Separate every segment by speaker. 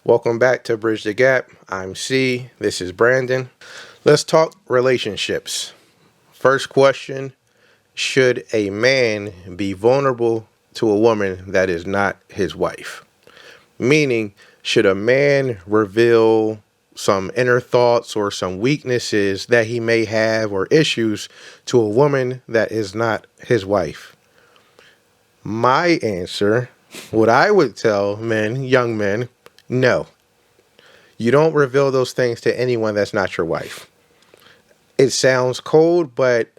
Speaker 1: Welcome back to Bridge the Gap. I'm C. This is Brandon. Let's talk relationships. First question: should a man be vulnerable to a woman that is not his wife? Meaning, should a man reveal some inner thoughts or some weaknesses that he may have or issues to a woman that is not his wife? My answer, what I would tell men, young men, no. You don't reveal those things to anyone that's not your wife. It sounds cold, but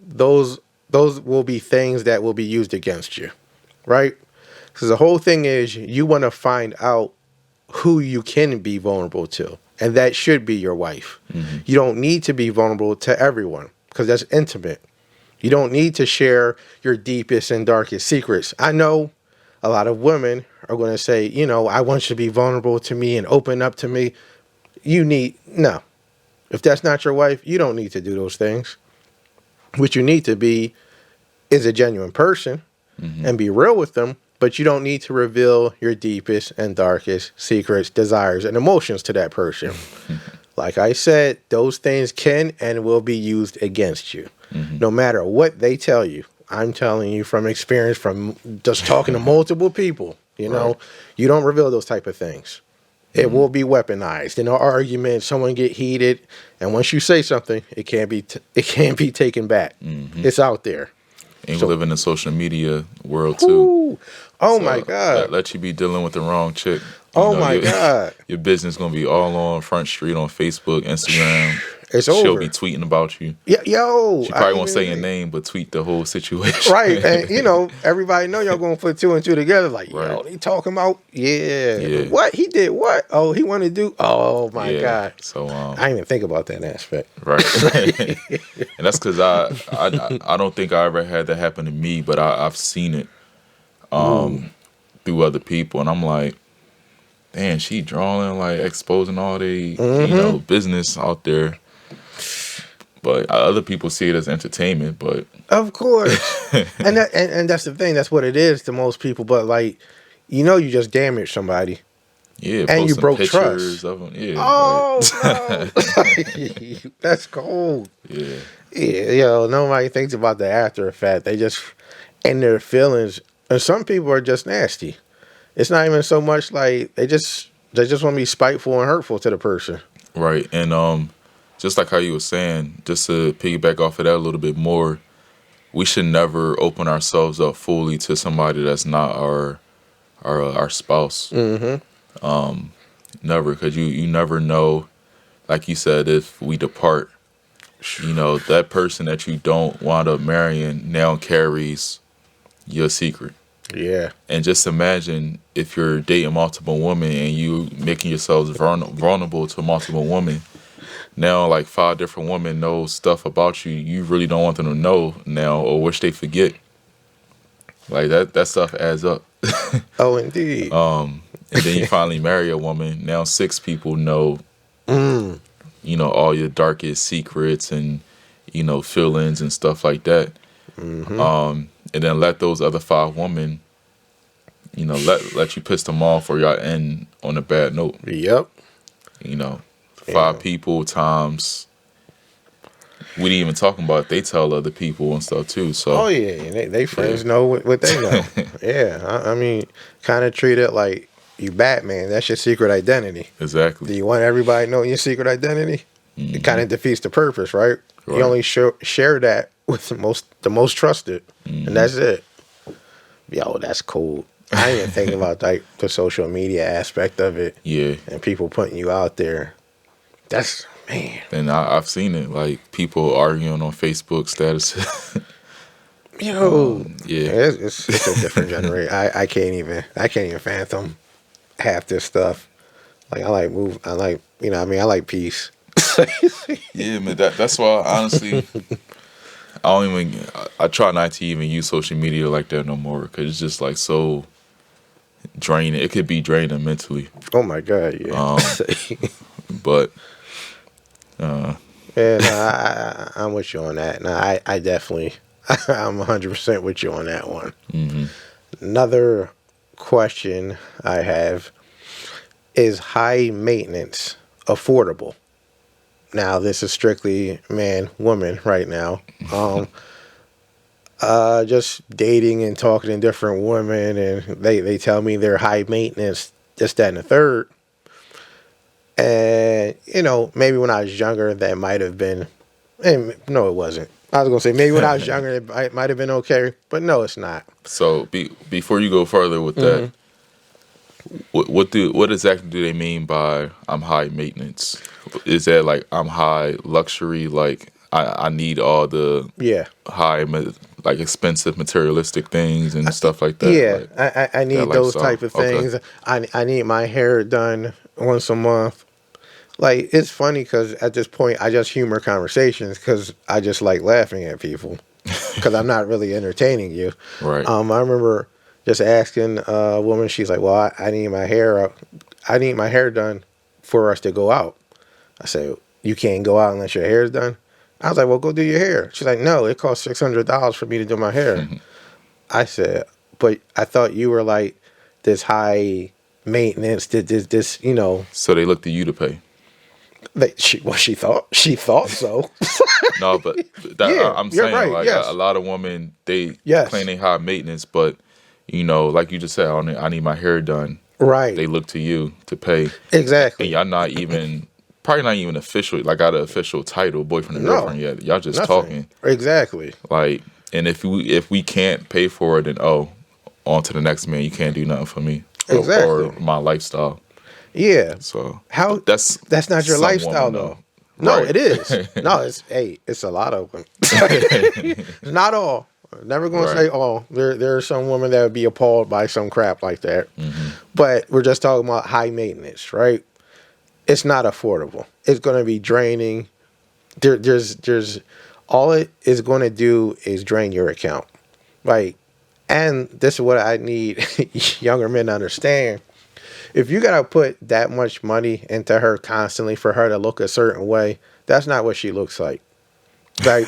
Speaker 1: those will be things that will be used against you, right? Because the whole thing is you want to find out who you can be vulnerable to, and that should be your wife. Mm-hmm. You don't need to be vulnerable to everyone because that's intimate. You don't need to share your deepest and darkest secrets. I know a lot of women are going to say, I want you to be vulnerable to me and open up to me. No. If that's not your wife, you don't need to do those things. What you need to be is a genuine person and be real with them, but you don't need to reveal your deepest and darkest secrets, desires, and emotions to that person. Like I said, those things can and will be used against you, no matter what they tell you. I'm telling you from experience, from just talking to multiple people, right. You don't reveal those type of things. It will be weaponized in an argument. Someone get heated, and once you say something, it can't be taken back. It's out there.
Speaker 2: And we live in the social media world too.
Speaker 1: Oh my God!
Speaker 2: Let you be dealing with the wrong chick.
Speaker 1: My God!
Speaker 2: Your business gonna be all on Front Street on Facebook, Instagram.
Speaker 1: She'll
Speaker 2: be tweeting about you.
Speaker 1: Yeah, yo.
Speaker 2: She probably won't say your name, but tweet the whole situation.
Speaker 1: Right, and everybody know y'all gonna put two and two together. Like, right. Yo, he talking about what he did? What? Oh, he wanted to do? Oh my God!
Speaker 2: So
Speaker 1: I didn't even think about that aspect.
Speaker 2: Right, and that's because I don't think I ever had that happen to me, but I've seen it through other people, and I'm like, damn, she drawing, like exposing all the business out there. But other people see it as entertainment, but
Speaker 1: of course, and that's the thing. That's what it is to most people. But you just damaged somebody.
Speaker 2: Yeah,
Speaker 1: and you broke trust.
Speaker 2: Of them. Yeah,
Speaker 1: no. That's cold.
Speaker 2: Yeah,
Speaker 1: nobody thinks about the after effect. They just in their feelings, and some people are just nasty. It's not even so much like they just want to be spiteful and hurtful to the person.
Speaker 2: Right, and just like how you were saying, just to piggyback off of that a little bit more, we should never open ourselves up fully to somebody that's not our spouse. Never, because you never know. Like you said, if we depart, that person that you don't wind up marrying now carries your secret.
Speaker 1: Yeah.
Speaker 2: And just imagine if you're dating multiple women and you making yourselves vulnerable to multiple women. Now, like 5 different women know stuff about you you really don't want them to know now, or wish they forget. Like that stuff adds up.
Speaker 1: Oh, indeed.
Speaker 2: And then you finally marry a woman. Now 6 people know, all your darkest secrets and, feelings and stuff like that. And then let those other 5 women, let you piss them off, or y'all end on a bad note.
Speaker 1: Yep.
Speaker 2: 5 people times. We didn't even talk about they tell other people and stuff too. So.
Speaker 1: Oh yeah, and they friends know what they know. Yeah, I mean, kind of treat it like you Batman. That's your secret identity.
Speaker 2: Exactly.
Speaker 1: Do you want everybody knowing your secret identity? It kind of defeats the purpose, right? You only share that with the most trusted, and that's it. Yo, that's cool. I ain't even thinking about the social media aspect of it.
Speaker 2: Yeah.
Speaker 1: And people putting you out there. That's, man.
Speaker 2: And I've seen it, like people arguing on Facebook statuses.
Speaker 1: Yo.
Speaker 2: Yeah.
Speaker 1: It's a different generation. I can't even fathom half this stuff. Like I like peace.
Speaker 2: Yeah, man. That's why honestly, I try not to even use social media like that no more, because it's just like so draining. It could be draining mentally.
Speaker 1: Oh my God, yeah.
Speaker 2: But
Speaker 1: I'm with you on that. No, I definitely, I'm 100% with you on that one. Another question I have: is high maintenance affordable? Now, this is strictly man, woman right now. Um, just dating and talking to different women, and they tell me they're high maintenance, this, that, and the third. And, maybe when I was younger, that might have been, and no, it wasn't. I was going to say, maybe when I was younger, might have been okay, but no, it's not.
Speaker 2: So before you go further with that, what exactly do they mean by I'm high maintenance? Is that like I'm high luxury, like I need all the
Speaker 1: Yeah.
Speaker 2: like expensive materialistic things and stuff like that?
Speaker 1: Yeah,
Speaker 2: Like,
Speaker 1: I need
Speaker 2: that
Speaker 1: those
Speaker 2: lifestyle?
Speaker 1: type of
Speaker 2: Okay.
Speaker 1: things. I need my hair done once a month. Like, it's funny because at this point I just humor conversations because I just like laughing at people because I'm not really entertaining you.
Speaker 2: Right.
Speaker 1: I remember just asking a woman. She's like, "Well, I need my hair. I need my hair done for us to go out." I said, "You can't go out unless your hair's done." I was like, "Well, go do your hair." She's like, "No, it costs $600 for me to do my hair." I said, "But I thought you were like this high maintenance, this,
Speaker 2: So they look to you to pay.
Speaker 1: Like she thought so."
Speaker 2: No, but
Speaker 1: Yeah,
Speaker 2: I'm
Speaker 1: you're
Speaker 2: saying
Speaker 1: right,
Speaker 2: like
Speaker 1: yes.
Speaker 2: a lot of women they
Speaker 1: Yes.
Speaker 2: claim they high maintenance, but like you just said, I need my hair done.
Speaker 1: Right.
Speaker 2: They look to you to pay, and
Speaker 1: Exactly.
Speaker 2: y'all probably not even official, like got an official title, boyfriend and
Speaker 1: No.
Speaker 2: girlfriend yet. Y'all just
Speaker 1: Nothing.
Speaker 2: talking,
Speaker 1: Exactly.
Speaker 2: like, and if we can't pay for it, then on to the next man. You can't do nothing for me,
Speaker 1: Exactly.
Speaker 2: or my lifestyle.
Speaker 1: Yeah.
Speaker 2: So
Speaker 1: How
Speaker 2: but that's
Speaker 1: not your
Speaker 2: some
Speaker 1: lifestyle
Speaker 2: women,
Speaker 1: though. No,
Speaker 2: Right.
Speaker 1: it is. No, it's a lot of them. It's not all. Never gonna
Speaker 2: Right.
Speaker 1: say all. There are some women that would be appalled by some crap like that.
Speaker 2: Mm-hmm.
Speaker 1: But we're just talking about high maintenance, right? It's not affordable. It's gonna be draining. There's all it is gonna do is drain your account. Like, and this is what I need younger men to understand. If you gotta put that much money into her constantly for her to look a certain way, that's not what she looks like. Like,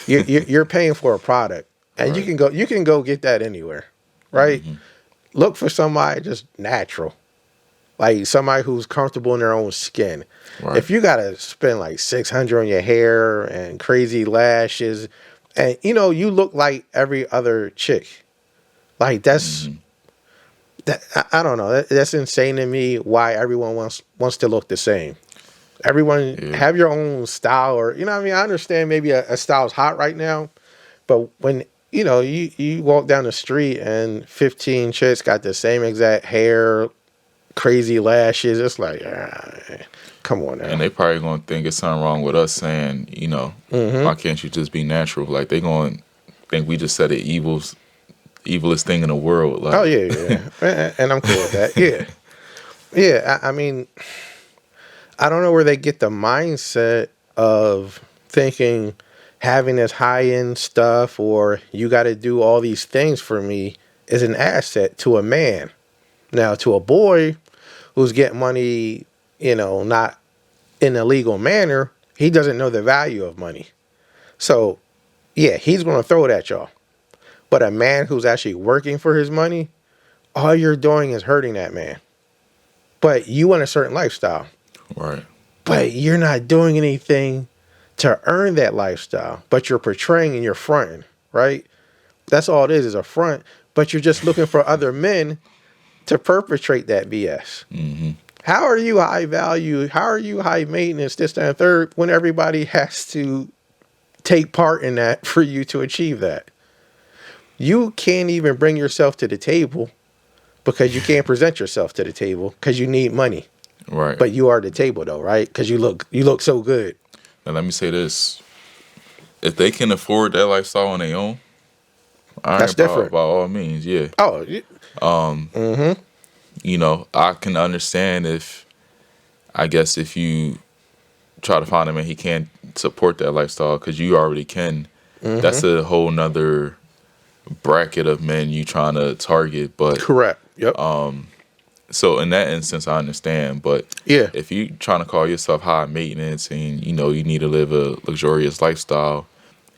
Speaker 1: you're paying for a product, and
Speaker 2: Right.
Speaker 1: you can go get that anywhere, right?
Speaker 2: Mm-hmm.
Speaker 1: Look for somebody just natural, like somebody who's comfortable in their own skin.
Speaker 2: Right.
Speaker 1: If you gotta spend like 600 on your hair and crazy lashes, and you look like every other chick, like that's.
Speaker 2: Mm-hmm.
Speaker 1: I don't know. That's insane to me. Why everyone wants to look the same. Everyone have your own style, or what I mean. I understand maybe a style's hot right now, but when you walk down the street and 15 chicks got the same exact hair, crazy lashes, it's like, come on now.
Speaker 2: And they probably gonna think it's something wrong with us saying, why can't you just be natural? Like they gonna think we just said the evilest thing in the world. Like,
Speaker 1: Oh yeah. And I'm cool with that. Yeah, yeah. I mean, I don't know where they get the mindset of thinking having this high end stuff or you got to do all these things for me is an asset to a man. Now, to a boy who's getting money, not in a legal manner, he doesn't know the value of money. So, yeah, he's going to throw it at y'all. But a man who's actually working for his money, all you're doing is hurting that man. But you want a certain lifestyle.
Speaker 2: right.
Speaker 1: But you're not doing anything to earn that lifestyle. But you're portraying and you're fronting, right? That's all it is a front. But you're just looking for other men to perpetrate that BS.
Speaker 2: Mm-hmm.
Speaker 1: How are you high value? How are you high maintenance, this, that, and third, when everybody has to take part in that for you to achieve that? You can't even bring yourself to the table because you can't present yourself to the table because you need money.
Speaker 2: Right.
Speaker 1: But you are the table though, right? Because you look so good.
Speaker 2: Now let me say this: if they can afford that lifestyle on their own,
Speaker 1: That's different.
Speaker 2: By all means, yeah.
Speaker 1: Oh,
Speaker 2: I can understand if you try to find him and he can't support that lifestyle because you already can. That's a whole nother bracket of men you trying to target. But
Speaker 1: correct. Yep.
Speaker 2: so in that instance, I understand. But
Speaker 1: Yeah.
Speaker 2: if you trying to call yourself high maintenance and you need to live a luxurious lifestyle,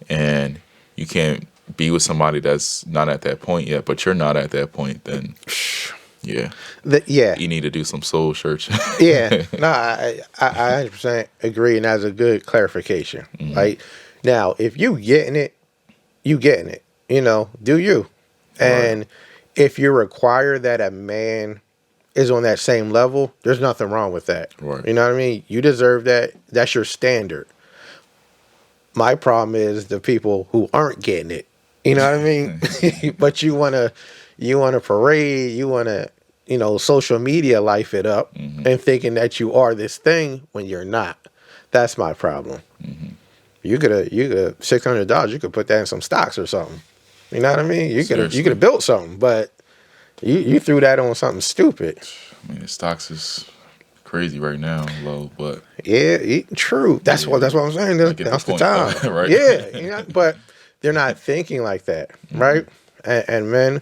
Speaker 2: and you can't be with somebody that's not at that point yet, but you're not at that point, then Yeah.
Speaker 1: Yeah,
Speaker 2: You need to do some soul searching.
Speaker 1: yeah. No, I 100% agree, and that's a good clarification. Like, now, if you getting it, you getting it. Do you?
Speaker 2: Right.
Speaker 1: And if you require that a man is on that same level, there's nothing wrong with that.
Speaker 2: Right.
Speaker 1: You know what I mean? You deserve that. That's your standard. My problem is the people who aren't getting it. You know what I mean? But you wanna parade, social media life it up and thinking that you are this thing when you're not. That's my problem. You could have $600. You could put that in some stocks or something. You know what I mean? You could
Speaker 2: Seriously.
Speaker 1: have built something, but you threw that on something stupid.
Speaker 2: I mean, the stocks is crazy right now, low, but
Speaker 1: Yeah, true. That's what I'm saying.
Speaker 2: I get the
Speaker 1: That's the
Speaker 2: point,
Speaker 1: time,
Speaker 2: right?
Speaker 1: Yeah, but they're not thinking like that, right? And men,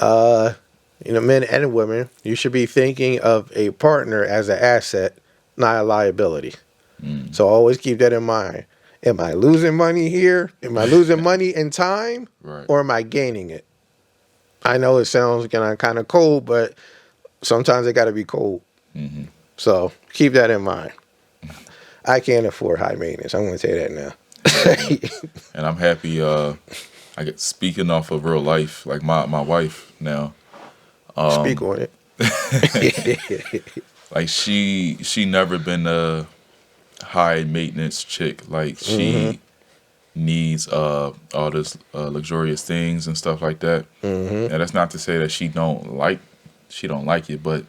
Speaker 1: men and women, you should be thinking of a partner as an asset, not a liability. So always keep that in mind. Am I losing money here? Am I losing money in time,
Speaker 2: Right.
Speaker 1: or am I gaining it? I know it sounds kind of cold, but sometimes it got to be cold. So keep that in mind. I can't afford high maintenance. I'm going to tell you that now.
Speaker 2: And I'm happy. I get speaking off of real life, like my wife now.
Speaker 1: Speak on it.
Speaker 2: Like she never been a high maintenance chick. Like she needs all this luxurious things and stuff like that. And that's not to say that she don't like it, but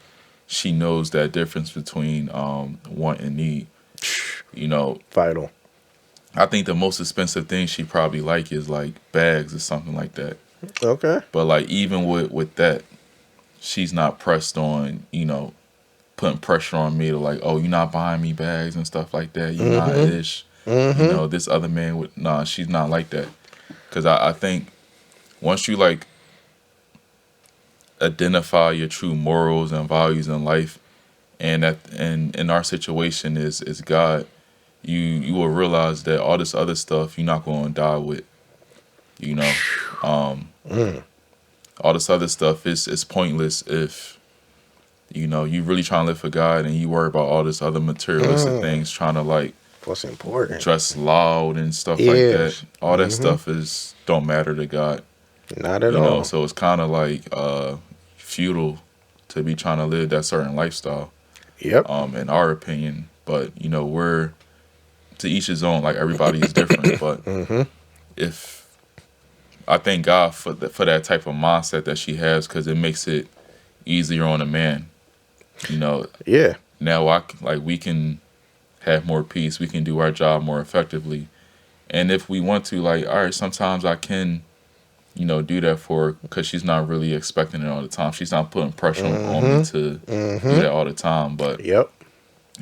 Speaker 2: she knows that difference between want and need.
Speaker 1: Vital.
Speaker 2: I think the most expensive thing she probably like is like bags or something like that.
Speaker 1: Okay.
Speaker 2: But like even with that, she's not pressed on, putting pressure on me to like, oh, you're not buying me bags and stuff like that. You're not ish. This other man would, nah, she's not like that. Because I think once you like identify your true morals and values in life, and in our situation is God, you will realize that all this other stuff you're not going to die with. All this other stuff is pointless if you really trying to live for God and you worry about all this other materialistic things, trying to like
Speaker 1: what's important,
Speaker 2: dress loud and stuff like that. All that stuff don't matter to God.
Speaker 1: Not at all.
Speaker 2: So it's kind of like futile to be trying to live that certain lifestyle.
Speaker 1: Yep.
Speaker 2: In our opinion, but we're to each his own. Like everybody is different, but if I thank God for that type of mindset that she has, because it makes it easier on a man.
Speaker 1: Yeah.
Speaker 2: Now we can have more peace. We can do our job more effectively, and if we want to, like, all right, sometimes I can, do that for her because she's not really expecting it all the time. She's not putting pressure on me to do that all the time. But
Speaker 1: Yep.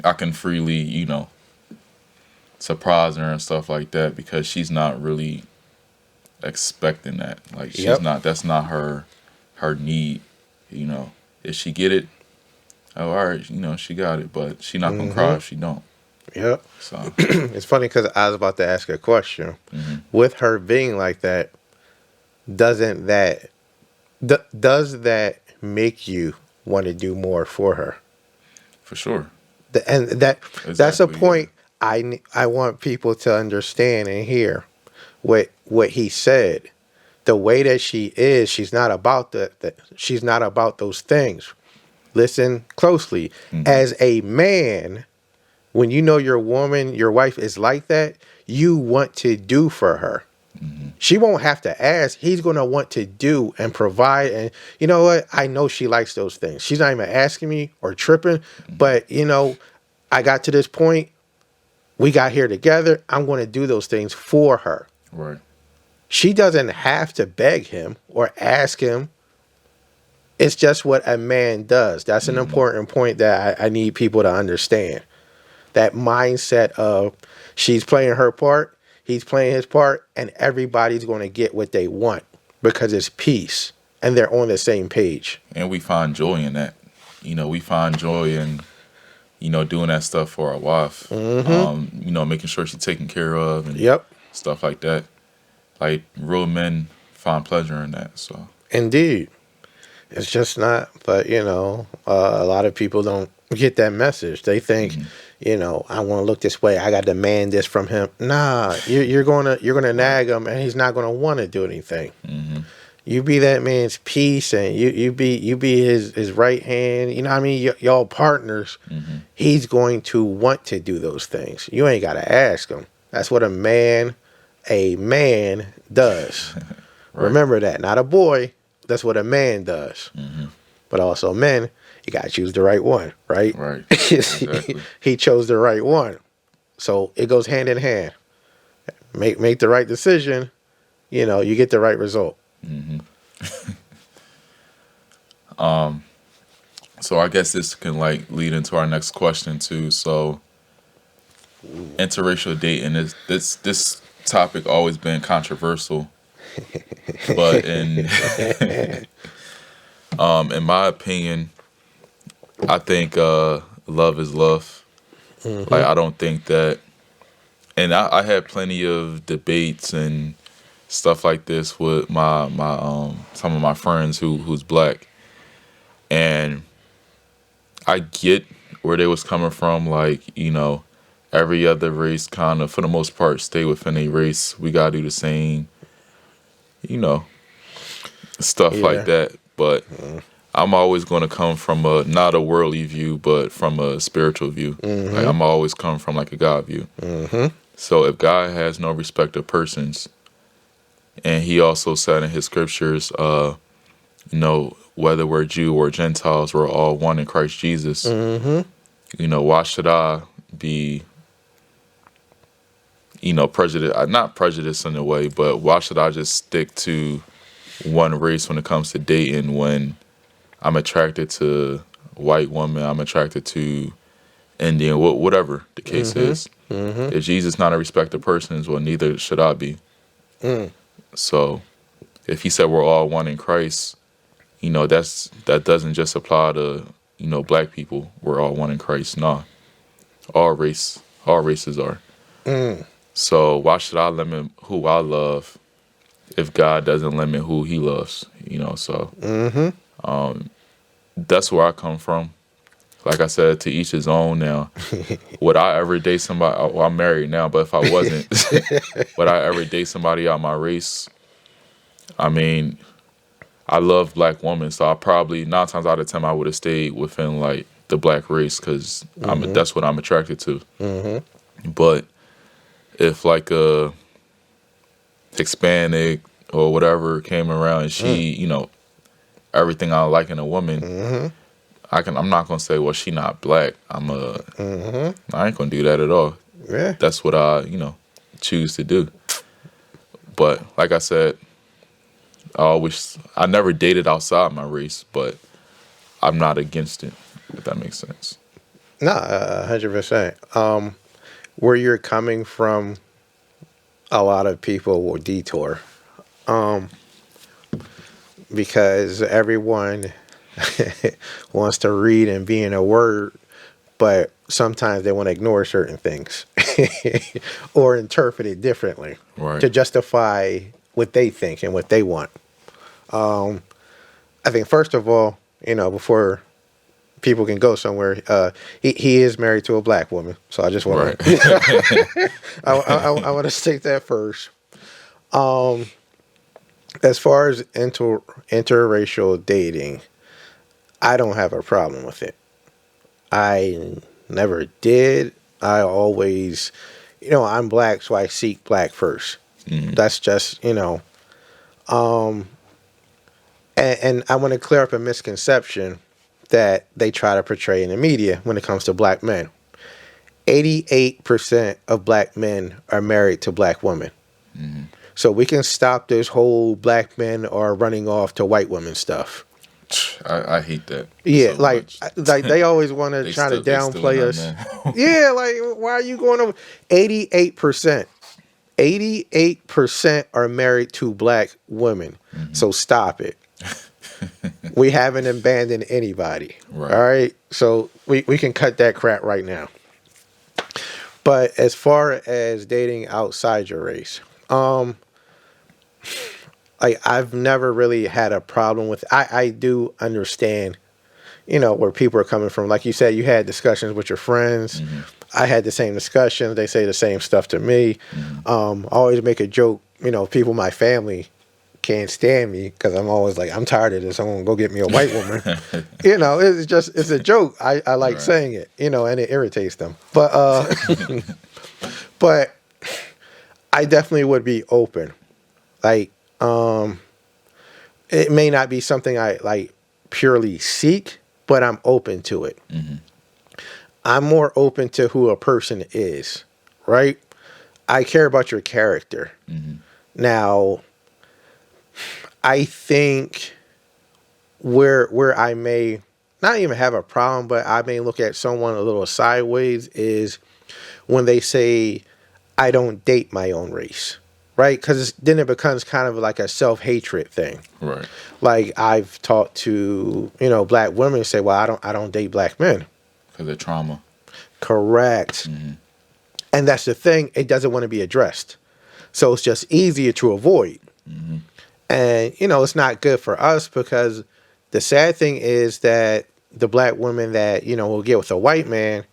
Speaker 2: I can freely, surprise her and stuff like that because she's not really expecting that. Like she's not. That's not her need. If she get it, oh, all right, she got it. But she not gonna cry if she don't.
Speaker 1: Yep.
Speaker 2: So
Speaker 1: It's funny because I was about to ask a question. With her being like that, does that make you want to do more for her?
Speaker 2: for sure.
Speaker 1: That's a point I want people to understand and hear. What he said, the way that she is, she's not about she's not about those things. Listen closely. As a man, when you know your wife is like that, you want to do for her. She won't have to ask. He's going to want to do and provide. And you know what? I know she likes those things. She's not even asking me or tripping. But, I got to this point. We got here together. I'm going to do those things for her.
Speaker 2: Right.
Speaker 1: She doesn't have to beg him or ask him. It's just what a man does. That's an important point that I need people to understand. That mindset of she's playing her part. He's playing his part, and everybody's going to get what they want because it's peace, and they're on the same page.
Speaker 2: And we find joy in that. We find joy in, doing that stuff for our wife. Making sure she's taken care of and stuff like that. Like real men find pleasure in that. So
Speaker 1: indeed. It's just not. But a lot of people don't get that message. They think, I want to look this way. I got to demand this from him. Nah, you're gonna nag him, and he's not gonna want to do anything.
Speaker 2: Mm-hmm.
Speaker 1: You be that man's peace, and you be his right hand. You know what I mean? Y'all partners.
Speaker 2: Mm-hmm.
Speaker 1: He's going to want to do those things. You ain't gotta ask him. That's what a man does.
Speaker 2: Right.
Speaker 1: Remember that. Not a boy. That's what a man does.
Speaker 2: Mm-hmm.
Speaker 1: But also men, you gotta choose the right one, right?
Speaker 2: Right. Exactly.
Speaker 1: He chose the right one. So it goes hand in hand. Make the right decision, you get the right result.
Speaker 2: Mm-hmm. So I guess this can lead into our next question too. So interracial dating is this topic always been controversial, but in my opinion, I think love is love.
Speaker 1: Mm-hmm.
Speaker 2: Like I don't think that, and I had plenty of debates and stuff like this with my some of my friends who's black, and I get where they was coming from. Every other race kind of, for the most part, stay within a race. We gotta do the same, stuff
Speaker 1: Yeah.
Speaker 2: like that. But I'm always going to come from not a worldly view, but from a spiritual view.
Speaker 1: Mm-hmm.
Speaker 2: I'm always come from a God view.
Speaker 1: Mm-hmm.
Speaker 2: So if God has no respect of persons, and He also said in His scriptures, whether we're Jew or Gentiles, we're all one in Christ Jesus.
Speaker 1: Mm-hmm.
Speaker 2: Why should I be, prejudiced? Not prejudiced in a way, but why should I just stick to one race when it comes to dating when I'm attracted to white woman, I'm attracted to Indian, whatever the case is.
Speaker 1: Mm-hmm.
Speaker 2: If Jesus not a respected person, well, neither should I be.
Speaker 1: Mm.
Speaker 2: So if He said we're all one in Christ, that doesn't just apply to black people. We're all one in Christ. Nah, all races are.
Speaker 1: Mm.
Speaker 2: So why should I limit who I love if God doesn't limit who He loves? So
Speaker 1: Mm-hmm.
Speaker 2: that's where I come from. Like I said, to each his own. Now, would I ever date somebody? Well, I'm married now, but if I wasn't, would I ever date somebody out my race? I mean, I love black women, so I probably 9 times out of 10 I would have stayed within the black race because that's what I'm attracted to.
Speaker 1: Mm-hmm.
Speaker 2: But if a Hispanic or whatever came around and she, everything I like in a woman,
Speaker 1: Mm-hmm.
Speaker 2: I'm not gonna say, well, she not black.
Speaker 1: Mm-hmm.
Speaker 2: I ain't gonna do that at all.
Speaker 1: Yeah.
Speaker 2: That's what I, choose to do. But like I said, I never dated outside my race, but I'm not against it, if that makes sense.
Speaker 1: No, 100%. Where you're coming from, a lot of people will detour. Because everyone wants to read and be in a word, but sometimes they want to ignore certain things or interpret it differently
Speaker 2: Right.
Speaker 1: to justify what they think and what they want. I think first of all, before people can go somewhere, he is married to a black woman, so I just want
Speaker 2: Right.
Speaker 1: to I want to state that first. As far as interracial dating, I don't have a problem with it. I never did. I always, I'm black, so I seek black first. That's just, and I want to clear up a misconception that they try to portray in the media when it comes to black men. 88% of black men are married to black women.
Speaker 2: Mm-hmm.
Speaker 1: So we can stop this whole black men are running off to white women stuff.
Speaker 2: I hate that.
Speaker 1: Yeah,
Speaker 2: so
Speaker 1: like
Speaker 2: much.
Speaker 1: they always want to
Speaker 2: They
Speaker 1: try to
Speaker 2: still
Speaker 1: downplay
Speaker 2: not,
Speaker 1: us.
Speaker 2: man.
Speaker 1: Yeah, like why are you going over 88%? 88% are married to black women.
Speaker 2: Mm-hmm.
Speaker 1: So stop it. We haven't abandoned anybody.
Speaker 2: Right.
Speaker 1: All right. So we can cut that crap right now. But as far as dating outside your race, like I've never really had a problem with. I do understand, where people are coming from. Like you said, you had discussions with your friends.
Speaker 2: Mm-hmm.
Speaker 1: I had the same discussions. They say the same stuff to me. I always make a joke. People in my family can't stand me because I'm always like, I'm tired of this. I'm gonna go get me a white woman. It's a joke. I like
Speaker 2: Right.
Speaker 1: saying it. And it irritates them. But but I definitely would be open. Like, it may not be something I like purely seek, but I'm open to it.
Speaker 2: Mm-hmm.
Speaker 1: I'm more open to who a person is, right? I care about your character.
Speaker 2: Mm-hmm.
Speaker 1: Now, I think where I may not even have a problem, but I may look at someone a little sideways is when they say, I don't date my own race, right? Because then it becomes kind of like a self-hatred thing.
Speaker 2: Right.
Speaker 1: Like I've talked to, black women say, well, I don't date black men.
Speaker 2: Because of trauma.
Speaker 1: Correct.
Speaker 2: Mm-hmm.
Speaker 1: And that's the thing. It doesn't want to be addressed. So it's just easier to avoid.
Speaker 2: Mm-hmm.
Speaker 1: And, it's not good for us because the sad thing is that the black women that, will get with a white man,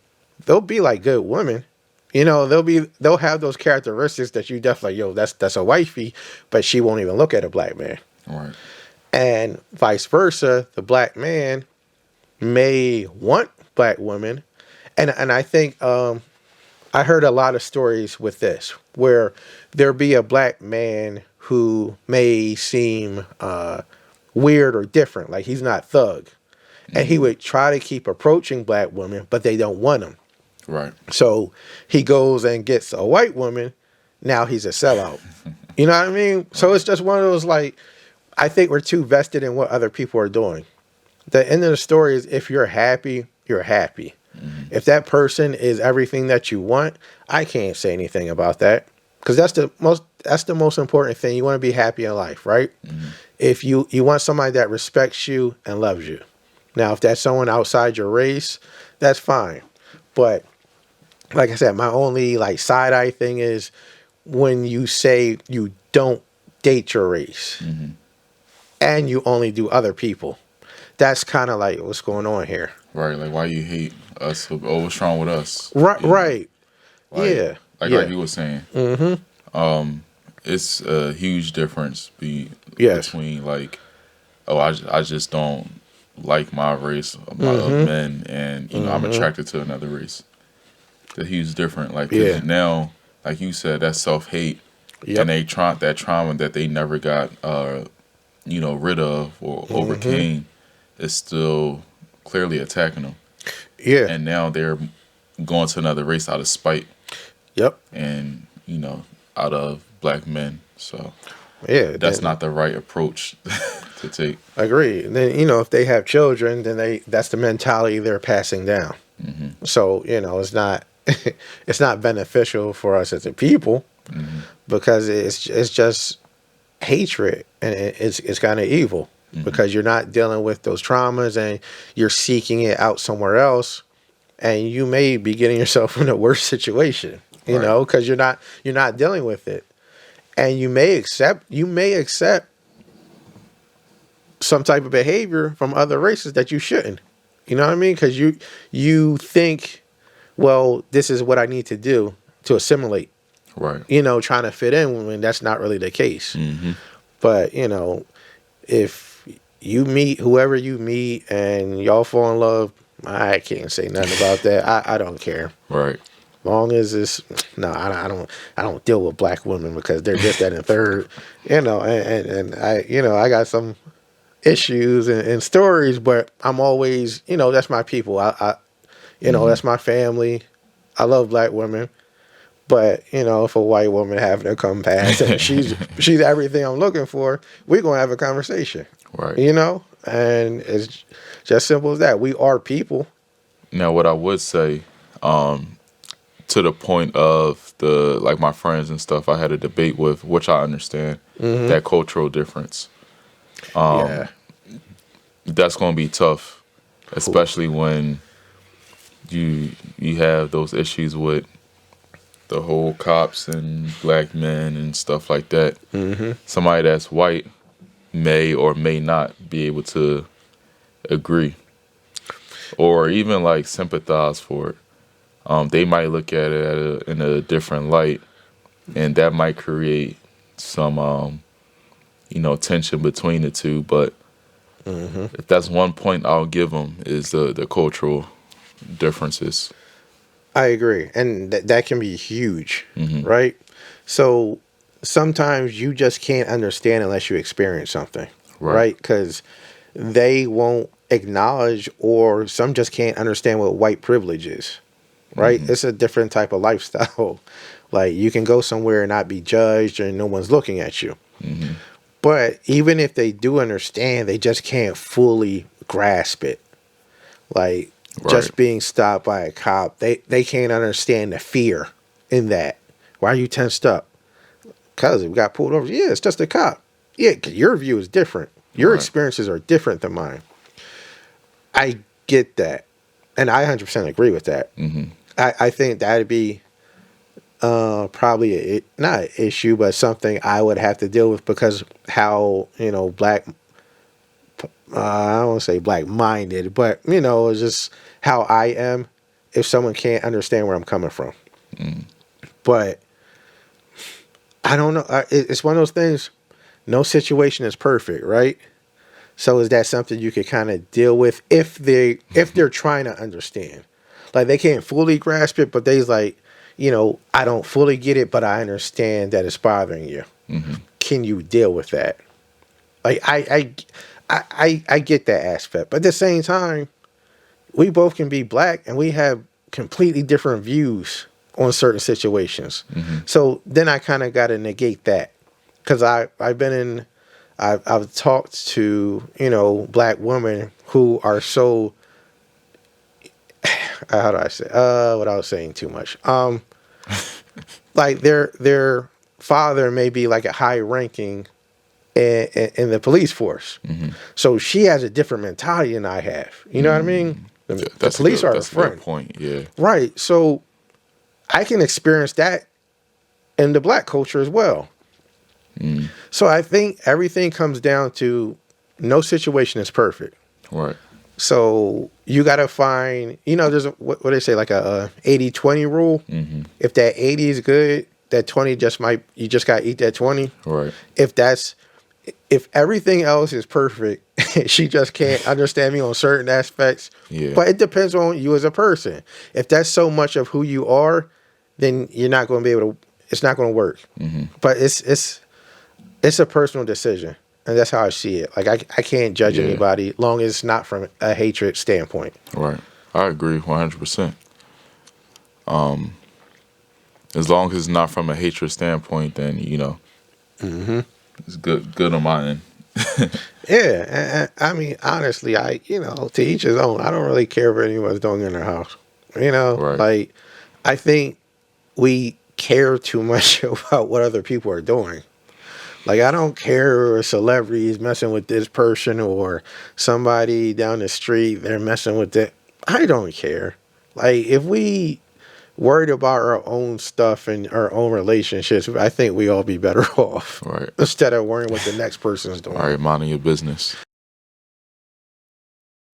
Speaker 1: they'll be like good women. They'll have those characteristics that you definitely, that's a wifey, but she won't even look at a black man.
Speaker 2: Right.
Speaker 1: And vice versa, the black man may want black women. And I think I heard a lot of stories with this where there be a black man who may seem weird or different, like he's not thug. Mm-hmm. And he would try to keep approaching black women, but they don't want him.
Speaker 2: Right.
Speaker 1: So he goes and gets a white woman. Now he's a sellout. You know what I mean? So it's just one of those, like, I think we're too vested in what other people are doing. The end of the story is if you're happy, you're happy. Mm-hmm. If that person is everything that you want, I can't say anything about that because that's the most important thing. You want to be happy in life, right? Mm-hmm. If you want somebody that respects you and loves you. Now, if that's someone outside your race, that's fine. But like I said, my only like side eye thing is when you say you don't date your race mm-hmm. and you only do other people. That's kind of like what's going on here.
Speaker 2: Right, like why you hate us? Oh, what's wrong with us?
Speaker 1: Right, right.
Speaker 2: Like,
Speaker 1: yeah,
Speaker 2: like you were saying. Mm-hmm. It's a huge difference between like, oh, I just don't like my race of men, and I'm attracted to another race. The huge difference, like now, like you said, that's self-hate, and they that trauma that they never got, rid of or overcame, is still clearly attacking them. Yeah, and now they're going to another race out of spite. Yep, and out of black men. So that's not the right approach to take.
Speaker 1: Agree. And then if they have children, then that's the mentality they're passing down. Mm-hmm. So it's not. It's not beneficial for us as a people because it's just hatred and it's kind of evil because you're not dealing with those traumas and you're seeking it out somewhere else, and you may be getting yourself in a worse situation, because you're not dealing with it, and you may accept some type of behavior from other races that you shouldn't. You know what I mean? Because you think, well, this is what I need to do to assimilate. Right. Trying to fit in when that's not really the case. Mm-hmm. But, if you meet whoever you meet and y'all fall in love, I can't say nothing about that. I don't care. Right. Long as it's I don't deal with black women because they're just that and third. And I got some issues and stories, but I'm always, that's my people. That's my family. I love black women, but if a white woman having to come past and she's everything I'm looking for, we're gonna have a conversation, right? And it's just simple as that. We are people.
Speaker 2: Now, what I would say, to the point of my friends and stuff, I had a debate with, which I understand that cultural difference. That's gonna be tough, especially when you have those issues with the whole cops and black men and stuff like that. Somebody that's white may or may not be able to agree or even like sympathize for it. They might look at it in a different light, and that might create some, tension between the two. But if that's one point I'll give them is the cultural differences.
Speaker 1: I agree, and that can be huge, right? So sometimes you just can't understand unless you experience something, right? Because they won't acknowledge, or some just can't understand what white privilege is, right? It's a different type of lifestyle. Like, you can go somewhere and not be judged and no one's looking at you. But even if they do understand, they just can't fully grasp it. Like, just being stopped by a cop, they can't understand the fear in that. Why are you tensed up? Because we got pulled over. Yeah, it's just a cop. Yeah, 'cause your view is different. Your experiences are different than mine. I get that. And I 100% agree with that. I think that'd be probably not an issue, but something I would have to deal with, because how, black, I don't want to say black-minded, but, it's just how I am if someone can't understand where I'm coming from. But I don't know. It's one of those things, no situation is perfect, right? So is that something you could kind of deal with if they're trying to understand? Like, they can't fully grasp it, but they's like, I don't fully get it, but I understand that it's bothering you. Can you deal with that? Like, I get that aspect, but at the same time, we both can be black and we have completely different views on certain situations. So then I kind of got to negate that, because I've talked to black women who are so how do I say without saying too much, like their father may be like a high ranking in the police force. So she has a different mentality than I have. You know what I mean? The police are a friend.
Speaker 2: Good point. Yeah.
Speaker 1: Right. So I can experience that in the black culture as well. So I think everything comes down to, no situation is perfect. Right. So you got to find, there's what they say, like a 80-20 rule. If that 80 is good, that 20 you just got to eat that 20. Right. If everything else is perfect, she just can't understand me on certain aspects. Yeah. But it depends on you as a person. If that's so much of who you are, then you're not going to be able to, it's not going to work. But it's a personal decision. And that's how I see it. Like, I can't judge anybody long as it's not from a hatred standpoint.
Speaker 2: Right. I agree 100%. As long as it's not from a hatred standpoint, then, it's good on my end.
Speaker 1: Yeah. And I mean, honestly, to each his own. I don't really care what anyone's doing in their house. Right. Like, I think we care too much about what other people are doing. Like, I don't care if celebrities messing with this person or somebody down the street, they're messing with that. I don't care. Like, if we worried about our own stuff and our own relationships, I think we all be better off. Right. Instead of worrying what the next person's doing.
Speaker 2: All right, minding your business.